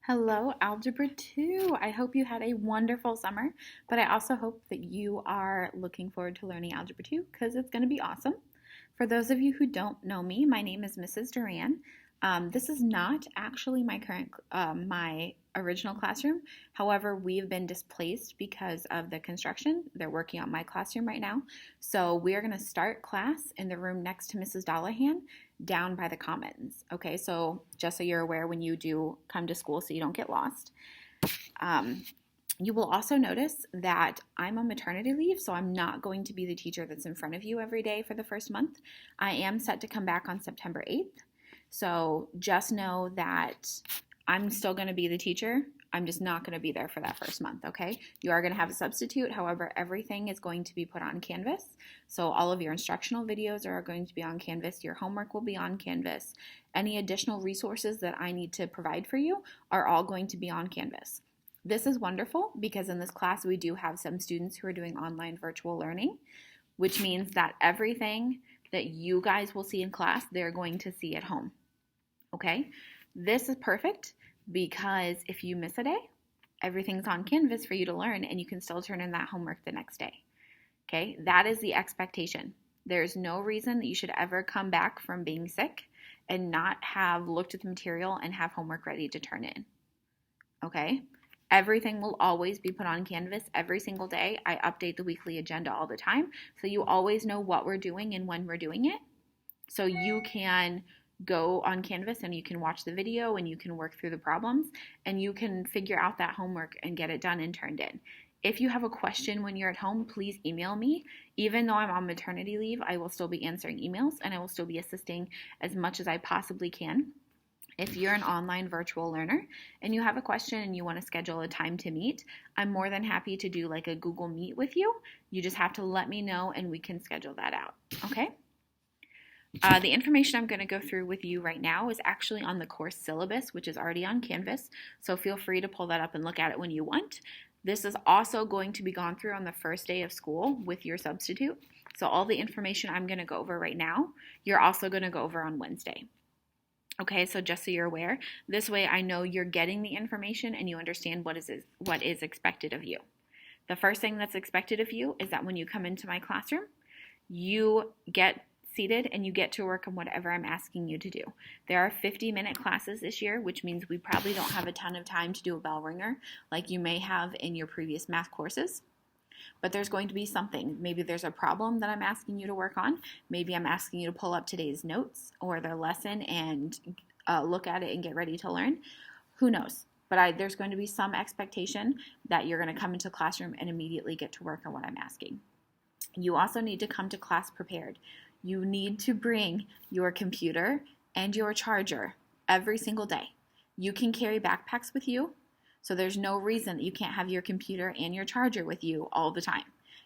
Hello, Algebra 2. I hope you had a wonderful summer, but I also hope that you are looking forward to learning Algebra 2 because it's going to be awesome. For those of you who don't know me, my name is Mrs. Duran. This is not actually my original classroom. However, we've been displaced because of the construction. They're working on my classroom right now. So we are going to start class in the room next to Mrs. Dollahan down by the commons. Okay, so just so you're aware when you do come to school so you don't get lost. You will also notice that I'm on maternity leave, so I'm not going to be the teacher that's in front of you every day for the first month. I am set to come back on September 8th. So just know that I'm still going to be the teacher. I'm just not going to be there for that first month, okay? You are going to have a substitute. However, everything is going to be put on Canvas. So all of your instructional videos are going to be on Canvas. Your homework will be on Canvas. Any additional resources that I need to provide for you are all going to be on Canvas. This is wonderful because in this class we do have some students who are doing online virtual learning, which means that everything that you guys will see in class, they're going to see at home. Okay? This is perfect because if you miss a day, everything's on Canvas for you to learn and you can still turn in that homework the next day. Okay? That is the expectation. There's no reason that you should ever come back from being sick and not have looked at the material and have homework ready to turn in. Okay? Everything will always be put on Canvas every single day. I update the weekly agenda all the time, so you always know what we're doing and when we're doing it. So you can go on Canvas and you can watch the video and you can work through the problems and you can figure out that homework and get it done and turned in. If you have a question when you're at home, please email me. Even though I'm on maternity leave, I will still be answering emails and I will still be assisting as much as I possibly can. If you're an online virtual learner and you have a question and you want to schedule a time to meet, I'm more than happy to do like a Google Meet with you. You just have to let me know and we can schedule that out, okay? The information I'm going to go through with you right now is actually on the course syllabus, which is already on Canvas, so feel free to pull that up and look at it when you want. This is also going to be gone through on the first day of school with your substitute, so all the information I'm going to go over right now, you're also going to go over on Wednesday. Okay, so just so you're aware, this way I know you're getting the information and you understand what is expected of you. The first thing that's expected of you is that when you come into my classroom, you get seated and you get to work on whatever I'm asking you to do. There are 50-minute classes this year, which means we probably don't have a ton of time to do a bell ringer like you may have in your previous math courses. But there's going to be something. Maybe there's a problem that I'm asking you to work on. Maybe I'm asking you to pull up today's notes or their lesson and look at it and get ready to learn. Who knows? But there's going to be some expectation that you're going to come into the classroom and immediately get to work on what I'm asking. You also need to come to class prepared. You need to bring your computer and your charger every single day. You can carry backpacks with you. So there's no reason that you can't have your computer and your charger with you all the time.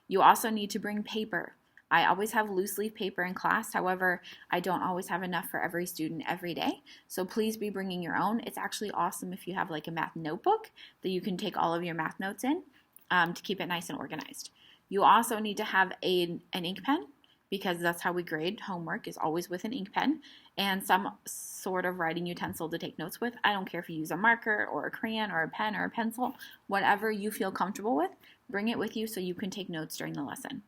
You also need to bring paper. I always have loose leaf paper in class. However, I don't always have enough for every student every day. So please be bringing your own. It's actually awesome if you have like a math notebook that you can take all of your math notes in to keep it nice and organized. You also need to have an ink pen because that's how we grade. Homework is always with an ink pen and some sort of writing utensil to take notes with. I don't care if you use a marker or a crayon or a pen or a pencil, whatever you feel comfortable with, bring it with you so you can take notes during the lesson.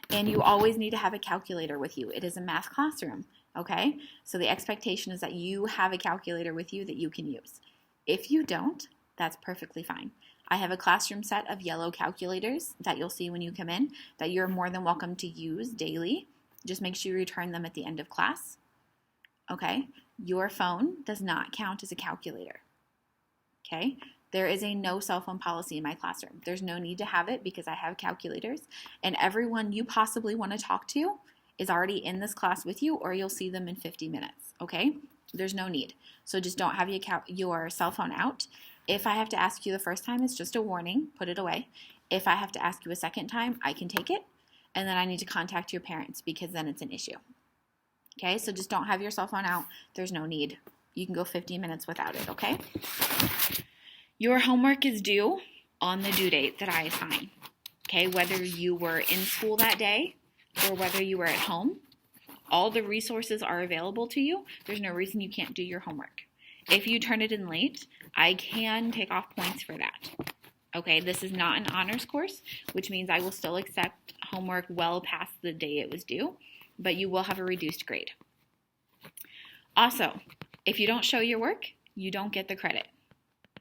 And you always need to have a calculator with you. It is a math classroom, okay? So the expectation is that you have a calculator with you that you can use. If you don't, that's perfectly fine. I have a classroom set of yellow calculators that you'll see when you come in that you're more than welcome to use daily. Just make sure you return them at the end of class. Okay? Your phone does not count as a calculator. Okay? There is a no cell phone policy in my classroom. There's no need to have it because I have calculators, and everyone you possibly want to talk to is already in this class with you, or you'll see them in 50 minutes. Okay? There's no need. So just don't have your cell phone out. If I have to ask you the first time, it's just a warning. Put it away. If I have to ask you a second time, I can take it. And then I need to contact your parents because then it's an issue. Okay, so just don't have your cell phone out. There's no need. You can go 50 minutes without it, okay? Your homework is due on the due date that I assign. Okay, whether you were in school that day or whether you were at home, all the resources are available to you. There's no reason you can't do your homework. If you turn it in late, I can take off points for that. Okay, this is not an honors course, which means I will still accept homework well past the day it was due, but you will have a reduced grade. Also, if you don't show your work, you don't get the credit.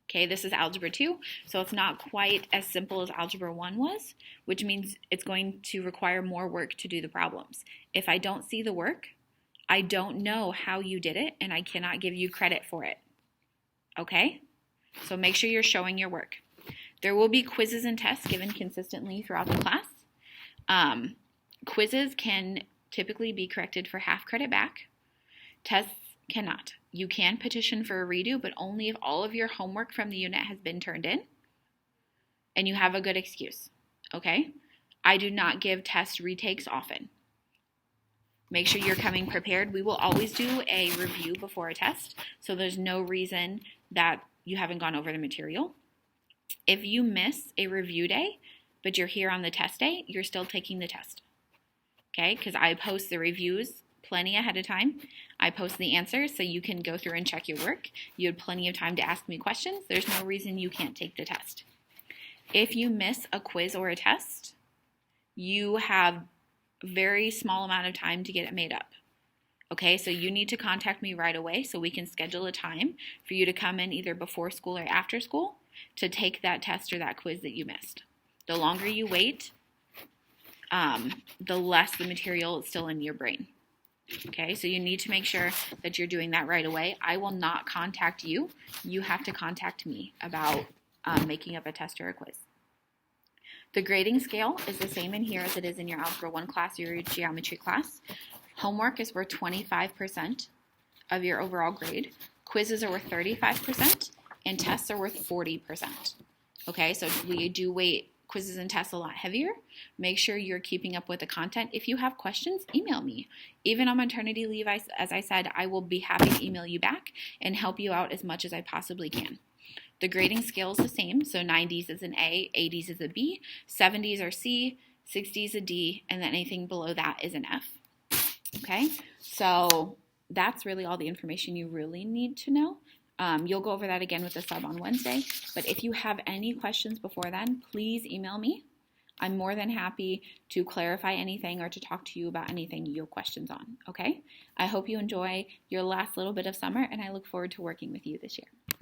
Okay, this is Algebra 2, so it's not quite as simple as Algebra 1 was, which means it's going to require more work to do the problems. If I don't see the work, I don't know how you did it, and I cannot give you credit for it. Okay? So make sure you're showing your work. There will be quizzes and tests given consistently throughout the class. Quizzes can typically be corrected for half credit back. Tests cannot. You can petition for a redo, but only if all of your homework from the unit has been turned in and you have a good excuse. Okay? I do not give test retakes often. Make sure you're coming prepared. We will always do a review before a test, so there's no reason that you haven't gone over the material. If you miss a review day, but you're here on the test day, you're still taking the test. Okay? Because I post the reviews plenty ahead of time. I post the answers so you can go through and check your work. You had plenty of time to ask me questions. There's no reason you can't take the test. If you miss a quiz or a test, you have a very small amount of time to get it made up. Okay, so you need to contact me right away so we can schedule a time for you to come in either before school or after school to take that test or that quiz that you missed. The longer you wait, the less the material is still in your brain. Okay, so you need to make sure that you're doing that right away. I will not contact you. You have to contact me about making up a test or a quiz. The grading scale is the same in here as it is in your Algebra 1 class or your geometry class. Homework is worth 25% of your overall grade. Quizzes are worth 35%, and tests are worth 40%. Okay, so we do weight quizzes and tests a lot heavier. Make sure you're keeping up with the content. If you have questions, email me. Even on maternity leave, as I said, I will be happy to email you back and help you out as much as I possibly can. The grading scale is the same, so 90s is an A, 80s is a B, 70s are C, 60s a D, and then anything below that is an F. Okay, so that's really all the information you really need to know. You'll go over that again with the sub on Wednesday, but if you have any questions before then, please email me. I'm more than happy to clarify anything or to talk to you about anything you have questions on, okay? I hope you enjoy your last little bit of summer, and I look forward to working with you this year.